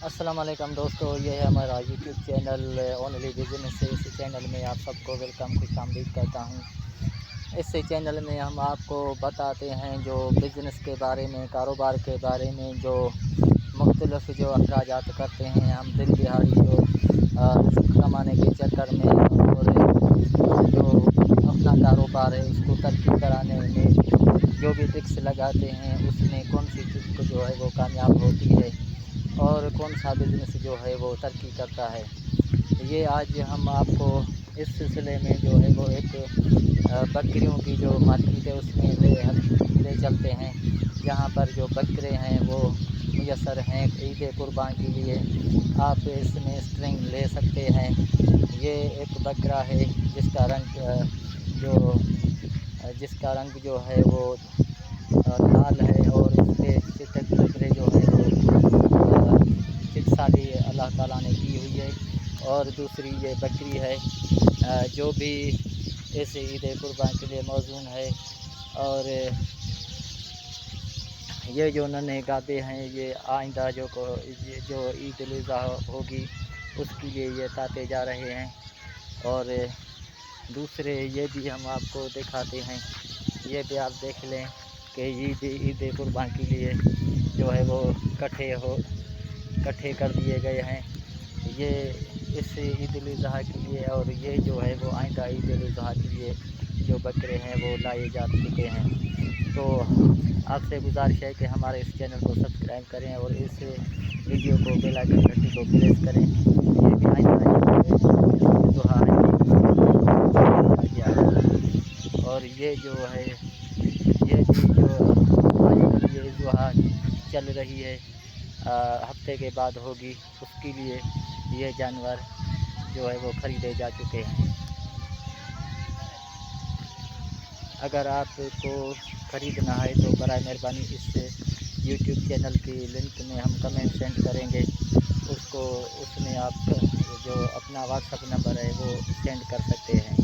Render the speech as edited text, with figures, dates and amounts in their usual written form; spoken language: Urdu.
السلام علیکم دوستو، یہ ہے ہمارا یوٹیوب چینل اونلی بزنس ہے۔ اس چینل میں آپ سب کو ویلکم، خوش آمدید کہتا ہوں۔ اس چینل میں ہم آپ کو بتاتے ہیں جو بزنس کے بارے میں، کاروبار کے بارے میں، جو مختلف جو اخراجات کرتے ہیں ہم دن دہاڑی جو رزق کمانے کے چکر میں، اور جو اپنا کاروبار ہے اس کو ترقی کرانے میں جو بھی ٹرکس لگاتے ہیں اس میں کون سی ٹرک جو ہے وہ کامیاب ہوتی ہے اور کون سا بزنس جو ہے وہ ترقی کرتا ہے، یہ آج ہم آپ کو اس سلسلے میں جو ہے وہ ایک بکریوں کی جو مارکیٹ ہے اس میں لے چلتے ہیں، جہاں پر جو بکرے ہیں وہ میسر ہیں عید قربان کے لیے۔ آپ اس میں سٹرنگ لے سکتے ہیں۔ یہ ایک بکرا ہے جس کا رنگ جو ہے وہ لال ہے، اور اس کے چٹک بکرے جو ہے وہ سالی اللہ تعالیٰ نے کی ہوئی ہے۔ اور دوسری یہ بکری ہے جو بھی اس عید قربان کے لیے موزون ہے، اور یہ جو ننھے گادے ہیں یہ آئندہ جو عید الاضحیٰ ہوگی اس کے لیے یہ تاتے جا رہے ہیں۔ اور دوسرے یہ بھی ہم آپ کو دکھاتے ہیں، یہ بھی آپ دیکھ لیں کہ عید قربان کے لیے جو ہے وہ کٹھے کر دیے گئے ہیں، یہ اس عید الاضحیٰ کے لیے، اور یہ جو ہے وہ آئندہ عید الاضحیٰ کے لیے جو بکرے ہیں وہ لائے جا چکے ہیں۔ تو آپ سے گزارش ہے کہ ہمارے اس چینل کو سبسکرائب کریں اور اس ویڈیو کو بیل آئیکن گھنٹی کو پریس کریں۔ یہ بھی آئندہ اور یہ جو ہے یہ بھی جو آج کل یہ اضحیٰ چل رہی ہے ہفتے کے بعد ہوگی، اس کے لیے یہ جانور جو ہے وہ خریدے جا چکے ہیں۔ اگر آپ کو خریدنا ہے تو برائے مہربانی اس یوٹیوب چینل کی لنک میں ہم کمنٹ سینڈ کریں گے، اس میں آپ جو اپنا واٹس ایپ نمبر ہے وہ سینڈ کر سکتے ہیں۔